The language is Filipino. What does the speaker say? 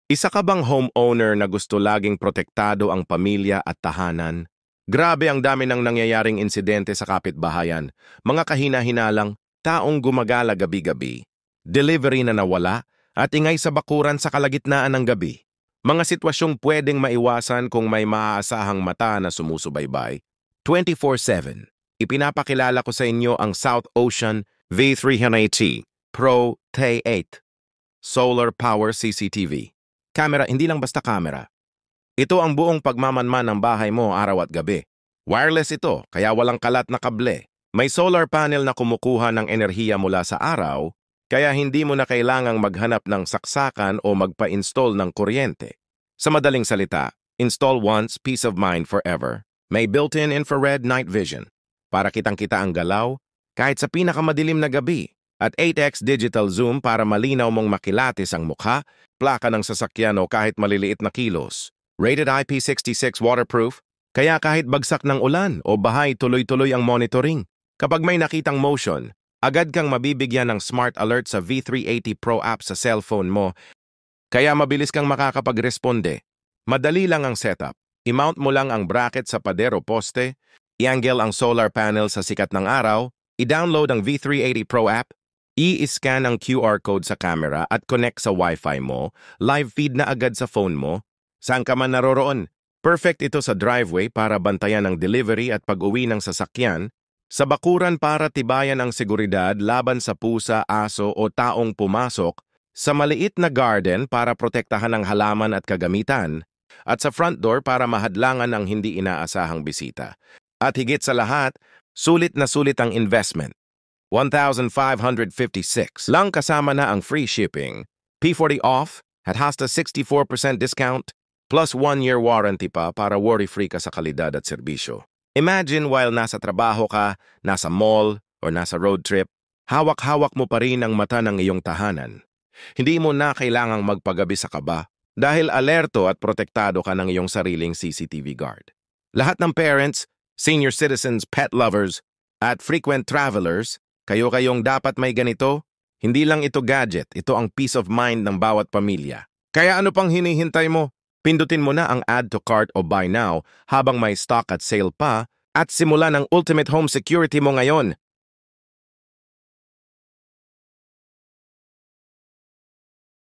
Isa ka bang homeowner na gusto laging protektado ang pamilya at tahanan? Grabe ang dami ng nangyayaring insidente sa kapitbahayan. Mga kahina-hinalang, taong gumagala gabi-gabi, delivery na nawala, at ingay sa bakuran sa kalagitnaan ng gabi. Mga sitwasyong pwedeng maiwasan kung may maaasahang mata na sumusubaybay. 24/7. Ipinapakilala ko sa inyo ang South Ocean V380 Pro T8 Solar Power CCTV. Camera, hindi lang basta camera. Ito ang buong pagmamanman ng bahay mo araw at gabi. Wireless ito, kaya walang kalat na kable. May solar panel na kumukuha ng enerhiya mula sa araw, kaya hindi mo na kailangang maghanap ng saksakan o magpa-install ng kuryente. Sa madaling salita, install once, peace of mind forever. May built-in infrared night vision para kitang-kita ang galaw kahit sa pinakamadilim na gabi. At 8x digital zoom para malinaw mong makilatis ang mukha, plaka ng sasakyan o kahit maliliit na kilos. Rated IP66 waterproof, kaya kahit bagsak ng ulan o bahay tuloy-tuloy ang monitoring. Kapag may nakitang motion, agad kang mabibigyan ng smart alert sa V380 Pro app sa cellphone mo, kaya mabilis kang makakapag-responde. Madali lang ang setup. I-mount mo lang ang bracket sa pader o poste, i-angle ang solar panel sa sikat ng araw, i-download ang V380 Pro app, i-scan ang QR code sa camera at connect sa Wi-Fi mo, live feed na agad sa phone mo. Saan ka man naroroon, perfect ito sa driveway para bantayan ang delivery at pag-uwi ng sasakyan, sa bakuran para tibayan ang seguridad laban sa pusa, aso o taong pumasok, sa maliit na garden para protektahan ang halaman at kagamitan, at sa front door para mahadlangan ang hindi inaasahang bisita. At higit sa lahat, sulit na sulit ang investment. 1,556 lang kasama na ang free shipping, P40 off at hasta 64% discount, plus 1-year warranty pa para worry-free ka sa kalidad at serbisyo. Imagine while nasa trabaho ka, nasa mall, o nasa road trip, hawak-hawak mo pa rin ang mata ng iyong tahanan. Hindi mo na kailangang magpagabi sa kaba dahil alerto at protektado ka ng iyong sariling CCTV guard. Lahat ng parents, senior citizens, pet lovers, at frequent travelers, kayo-kayong dapat may ganito. Hindi lang ito gadget, ito ang peace of mind ng bawat pamilya. Kaya ano pang hinihintay mo? Pindutin mo na ang add to cart o buy now habang may stock at sale pa at simulan ang ultimate home security mo ngayon.